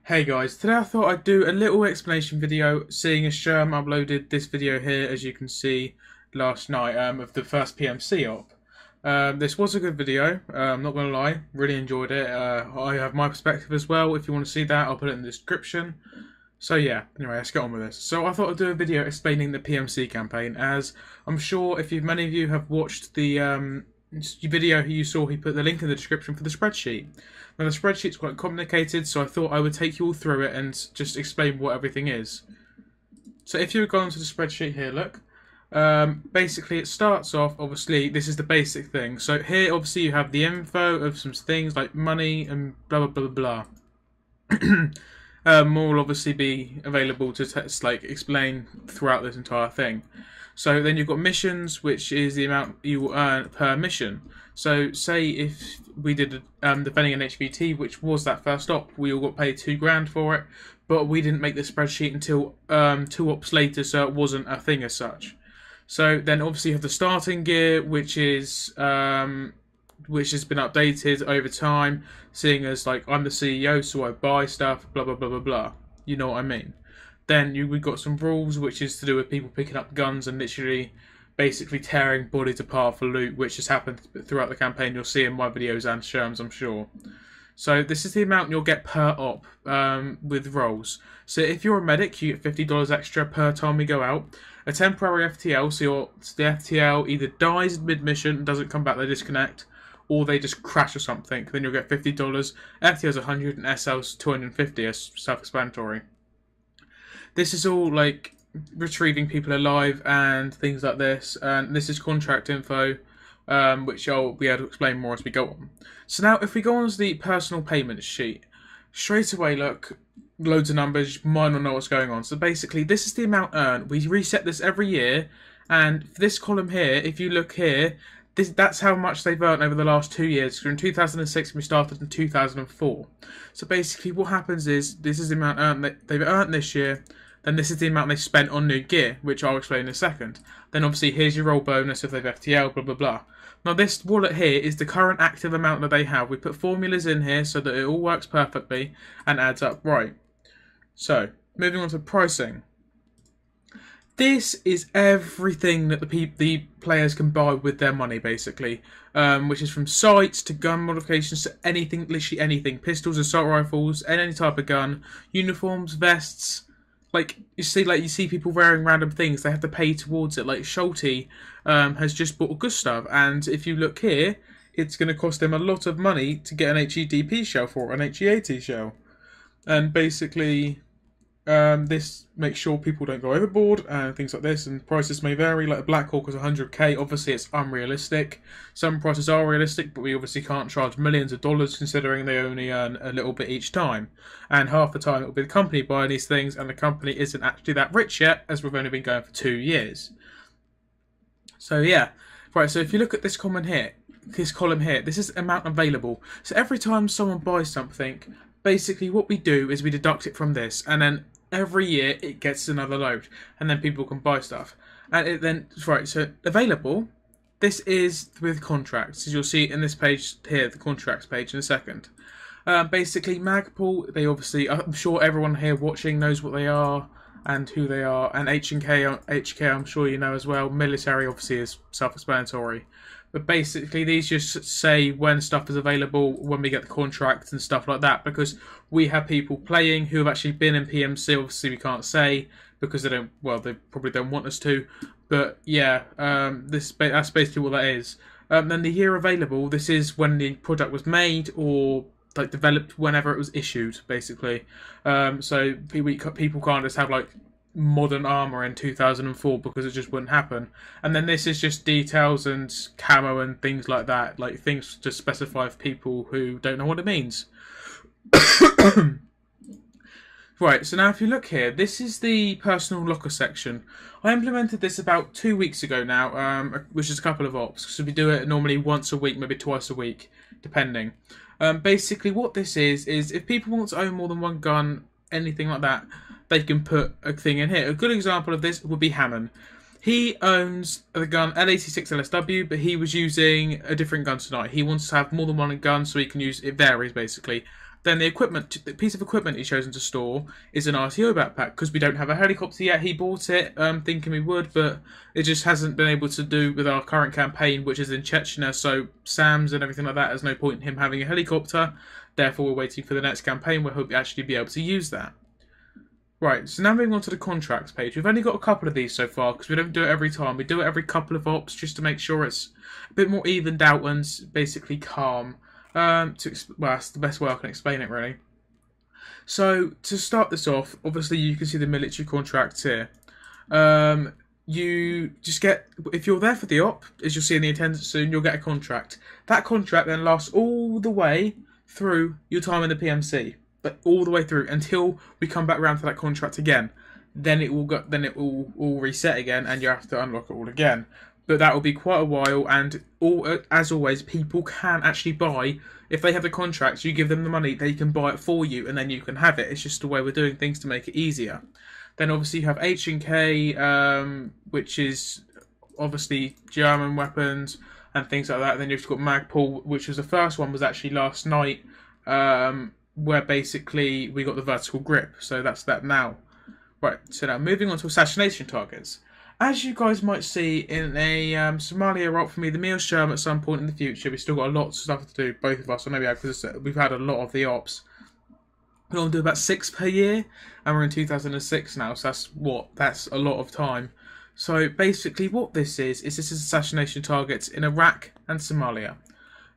Hey guys, today I thought I'd do a little explanation video, seeing as Sherm uploaded this video here, as you can see, last night, of the first PMC op. This was a good video, I'm not going to lie, really enjoyed it. I have my perspective as well. If you want to see that, I'll put it in the description. So yeah, anyway, let's get on with this. So I thought I'd do a video explaining the PMC campaign, as I'm sure if many of you have watched the video you saw, he put the link in the description for the spreadsheet. Now the spreadsheet's quite complicated, so I thought I would take you all through it and just explain what everything is. So if you go onto the spreadsheet here, look. Basically it starts off, obviously, this is the basic thing. So here, obviously, you have the info of some things like money and blah blah blah blah. More will obviously be available to explain throughout this entire thing. So then you've got missions, which is the amount you will earn per mission. So say if we did defending an HVT, which was that first op, we all got paid £2,000 for it, but we didn't make the spreadsheet until 2 ops later, so it wasn't a thing as such. So then obviously you have the starting gear, which has been updated over time, seeing as like I'm the CEO, so I buy stuff, blah blah blah blah blah. You know what I mean? Then we've got some rules, which is to do with people picking up guns and literally basically tearing bodies apart for loot, which has happened throughout the campaign. You'll see in my videos and Sherm's, I'm sure. So this is the amount you'll get per op with roles. So if you're a medic, you get $50 extra per time we go out. A temporary FTL, so the FTL either dies mid-mission and doesn't come back, they disconnect, or they just crash or something, then you'll get $50. FTL's 100 and SL's 250, as self-explanatory. This is all like retrieving people alive and things like this, and this is contract info, which I'll be able to explain more as we go on. So now if we go on to the personal payment sheet, straight away look, loads of numbers, you might not know what's going on. So basically this is the amount earned. We reset this every year, and for this column here, if you look here, that's how much they've earned over the last 2 years. So in 2006 we started in 2004. So basically what happens is, this is the amount earned that they've earned this year, then this is the amount they spent on new gear, which I'll explain in a second. Then obviously here's your roll bonus if they've FTL, blah blah blah. Now this wallet here is the current active amount that they have. We put formulas in here so that it all works perfectly and adds up right. So, moving on to pricing. This is everything that the players can buy with their money, basically, which is from sights to gun modifications to anything, literally anything. Pistols, assault rifles, any type of gun, uniforms, vests. Like you see people wearing random things, they have to pay towards it. Like Schulte has just bought Gustav, and if you look here, it's going to cost him a lot of money to get an HEDP shell for an HEAT shell. And basically, this makes sure people don't go overboard and things like this, and prices may vary. Like a Black Hawk is 100k, obviously it's unrealistic. Some prices are realistic, but we obviously can't charge millions of dollars considering they only earn a little bit each time. And half the time it will be the company buying these things, and the company isn't actually that rich yet, as we've only been going for 2 years. So yeah, right, so if you look at this column here, this is amount available. So every time someone buys something, basically what we do is we deduct it from this, and then every year it gets another load, and then people can buy stuff. And it then, right, so available, this is with contracts, as you'll see in this page here, the contracts page, in a second. Basically, Magpul, they obviously, I'm sure everyone here watching knows what they are and who they are, and HK I'm sure you know as well. Military obviously is self-explanatory. But basically, these just say when stuff is available, when we get the contracts and stuff like that, because we have people playing who have actually been in PMC. Obviously, we can't say because they don't. Well, they probably don't want us to. But yeah, that's basically what that is. Then the year available. This is when the product was made or like developed, whenever it was issued, basically. So people can't just have like modern armor in 2004 because it just wouldn't happen. And then this is just details and camo and things like that, like things to specify for people who don't know what it means. Right, so now if you look here, this is the personal locker section. I implemented this about 2 weeks ago now, which is a couple of ops, so we do it normally once a week, maybe twice a week, depending. Basically what this is if people want to own more than one gun, anything like that, they can put a thing in here. A good example of this would be Hammond. He owns the gun L86 LSW, but he was using a different gun tonight. He wants to have more than one gun so he can use, it varies basically. then the piece of equipment he's chosen to store is an RTO backpack, because we don't have a helicopter yet. He bought it thinking we would, but it just hasn't been able to do with our current campaign, which is in Chechnya, so SAMs and everything like that, there's no point in him having a helicopter. Therefore, we're waiting for the next campaign where he'll actually be able to use that. Right, so now moving on to the contracts page. We've only got a couple of these so far, because we don't do it every time. We do it every couple of ops, just to make sure it's a bit more evened out and basically calm. Well, that's the best way I can explain it, really. So, to start this off, obviously you can see the military contracts here. You just get, if you're there for the op, as you'll see in the attendance soon, you'll get a contract. That contract then lasts all the way through your time in the PMC. But all the way through until we come back around to that contract again. Then it will all reset again, and you have to unlock it all again. But that will be quite a while, and as always, people can actually buy. If they have the contracts, you give them the money, they can buy it for you, and then you can have it. It's just the way we're doing things to make it easier. Then obviously you have H&K, which is obviously German weapons and things like that. Then you've got Magpul, which was the first one, was actually last night. Where basically we got the vertical grip, so that's that now. Right, so now moving on to assassination targets. As you guys might see in a Somalia op for me, the Meal Sherm at some point in the future, we've still got a lot of stuff to do, both of us, or maybe because we've had a lot of the ops. We only do about 6 per year, and we're in 2006 now, so that's a lot of time. So basically what this is assassination targets in Iraq and Somalia.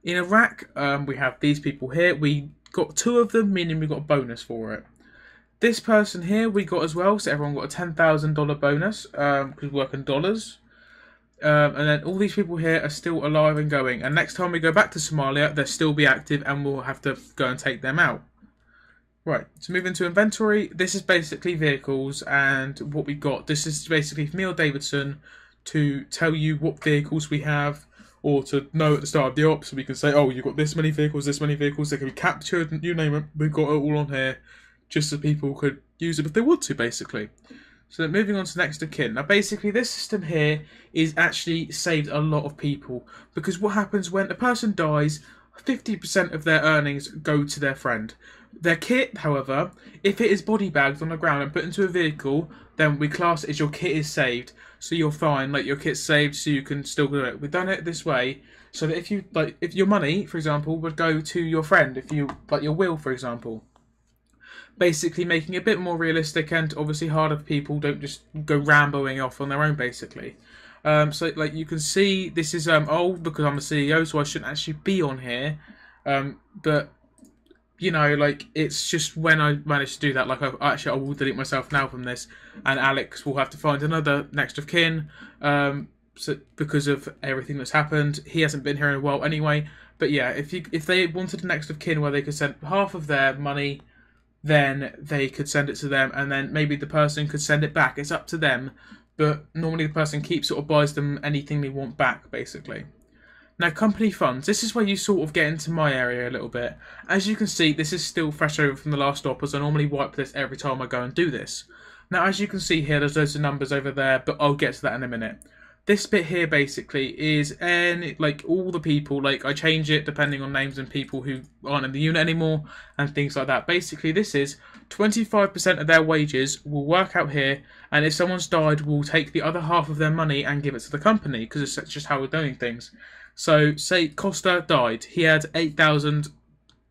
In Iraq, we have these people here. We got 2 of them, meaning we got a bonus for it. This person here we got as well, so everyone got a $10,000 bonus, because we work in dollars. And then all these people here are still alive and going. And next time we go back to Somalia, they'll still be active, and we'll have to go and take them out. Right, so moving to inventory. This is basically vehicles and what we got. This is basically for Neil Davidson to tell you what vehicles we have, or to know at the start of the ops, so we can say, oh, you've got this many vehicles, they can be captured, you name it, we've got it all on here, just so people could use it if they want to, basically. So moving on to next of kin. Now basically this system here is actually saved a lot of people, because what happens when a person dies, 50% of their earnings go to their friend. Their kit, however, if it is body bagged on the ground and put into a vehicle, then we class it as your kit is saved. So you're fine, like your kit's saved, so you can still do it. We've done it this way, so that if your money, for example, would go to your friend, if you, like your will, for example. Basically making it a bit more realistic, and obviously harder for people don't just go ramboing off on their own, basically. So like you can see, this is old because I'm a CEO, so I shouldn't actually be on here. But you know, like, it's just when I managed to do that, like, I will delete myself now from this, and Alex will have to find another next of kin, because of everything that's happened. He hasn't been here in a while anyway, but yeah, if they wanted a next of kin where they could send half of their money, then they could send it to them, and then maybe the person could send it back. It's up to them, but normally the person keeps or buys them anything they want back, basically. Now, company funds. This is where you sort of get into my area a little bit. As you can see, this is still fresh over from the last op, as I normally wipe this every time I go and do this. Now, as you can see here, there's loads of numbers over there, but I'll get to that in a minute. This bit here, basically, is like all the people, like I change it depending on names and people who aren't in the unit anymore, and things like that. Basically, this is 25% of their wages will work out here, and if someone's died, we'll take the other half of their money and give it to the company, because it's just how we're doing things. So, say Costa died. He had $8,000.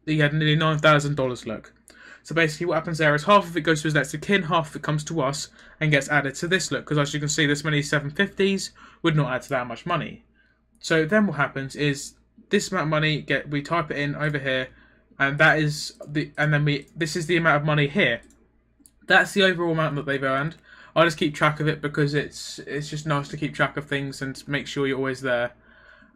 He had nearly $9,000. Look. So basically, what happens there is half of it goes to his next of kin, half of it comes to us and gets added to this look. Because as you can see, this many 750s would not add to that much money. So then what happens is this amount of money we type it in over here, and that is this is the amount of money here. That's the overall amount that they've earned. I just keep track of it because it's just nice to keep track of things and make sure you're always there.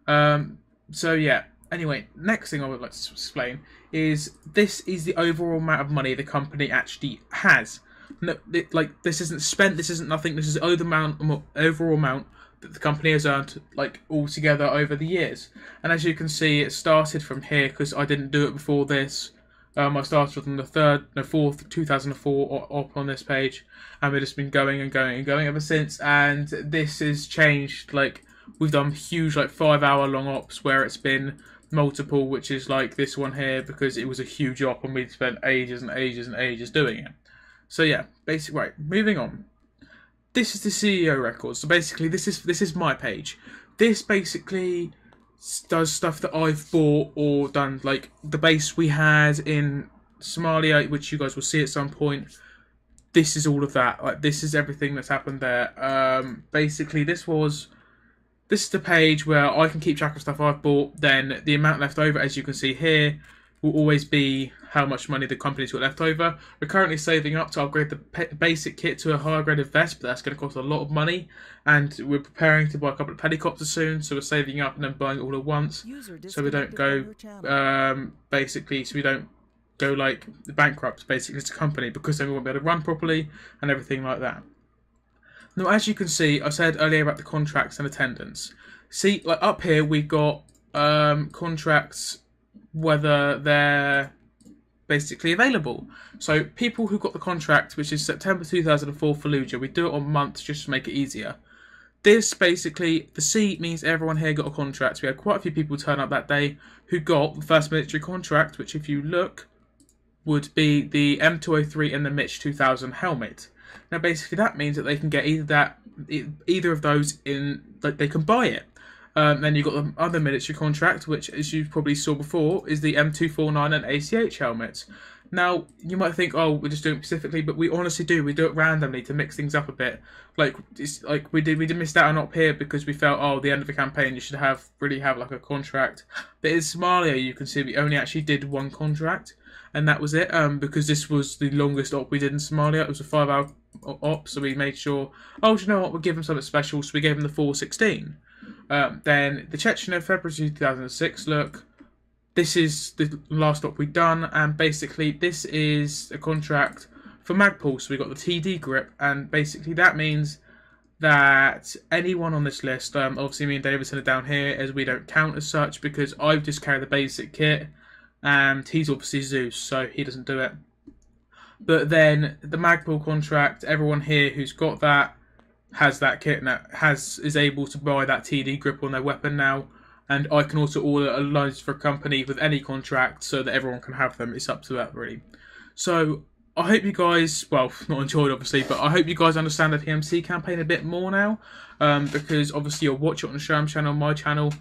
So yeah, anyway, next thing I would like to explain is this is the overall amount of money the company actually has. No, this isn't spent, this isn't nothing, this is the overall amount that the company has earned, like, altogether over the years. And as you can see, it started from here because I didn't do it before this. I started on the 4th 2004 op on this page, and we've just been going and going and going ever since, and this has changed. Like, we've done huge, like, 5-hour long ops where it's been multiple, which is like this one here, because it was a huge op and we'd spent ages and ages and ages doing it. So yeah, basically, right, moving on. This is the CEO record. So basically, this is my page. This basically does stuff that I've bought or done, like the base we had in Somalia, which you guys will see at some point. This is all of that. Like, this is everything that's happened there. Basically, this is the page where I can keep track of stuff I've bought. Then the amount left over, as you can see here, will always be how much money the company's got left over. We're currently saving up to upgrade the basic kit to a higher graded vest, but that's going to cost a lot of money. And we're preparing to buy a couple of helicopters soon, so we're saving up and then buying it all at once, so we don't go basically, so we don't go like bankrupt basically as a company, because then we won't be able to run properly and everything like that. Now, as you can see, I said earlier about the contracts and attendance. See, like up here, we've got contracts, whether they're basically available. So people who got the contract, which is September 2004 Fallujah, we do it on months just to make it easier. This basically, the C means everyone here got a contract. We had quite a few people turn up that day who got the first military contract, which if you look, would be the M203 and the Mitch 2000 helmet. Now, basically, that means that they can get either of those in, like they can buy it. Then you've got the other military contract, which, as you probably saw before, is the M249 and ACH helmets. Now, you might think, oh, we're just doing it specifically, but we honestly do. We do it randomly to mix things up a bit. Like, it's like we did miss out on up here because we felt, oh, the end of the campaign, you should really have like a contract. But in Somalia, you can see we only actually did one contract, and that was it. Because this was the longest op we did in Somalia. It was a 5-hour op, so we made sure, oh, do you know what, we'll give them something special, so we gave them the 416. Then the Chechnya, February 2006, look, this is the last op we've done, and basically this is a contract for Magpul, so we got the TD grip, and basically that means that anyone on this list, obviously me and Davidson are down here as we don't count as such, because I've just carried the basic kit, and he's obviously Zeus, so he doesn't do it. But then the Magpul contract, everyone here who's got that has that kit and is able to buy that TD grip on their weapon now. And I can also order a loans for a company with any contract so that everyone can have them. It's up to that, really. So I hope you guys, well, not enjoyed obviously, but I hope you guys understand the PMC campaign a bit more now. Because obviously you'll watch it on the Sherm channel, my channel,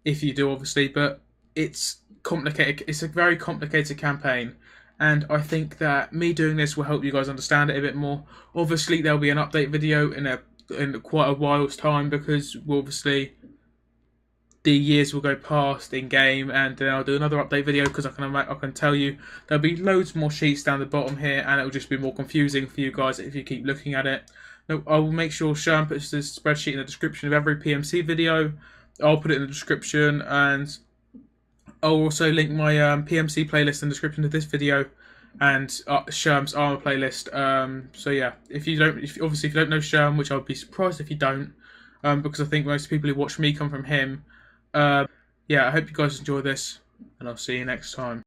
if you do obviously, but it's complicated. It's a very complicated campaign. And I think that me doing this will help you guys understand it a bit more. Obviously there'll be an update video in quite a while's time, because obviously the years will go past in game, and then I'll do another update video, because I can tell you there'll be loads more sheets down the bottom here, and it'll just be more confusing for you guys if you keep looking at it. Now, I will make sure Sherm puts this spreadsheet in the description of every PMC video. I'll put it in the description, and I'll also link my PMC playlist in the description of this video, and Sherm's armor playlist. So yeah, if you don't know Sherm, which I'll be surprised if you don't, because I think most people who watch me come from him. Yeah, I hope you guys enjoy this, and I'll see you next time.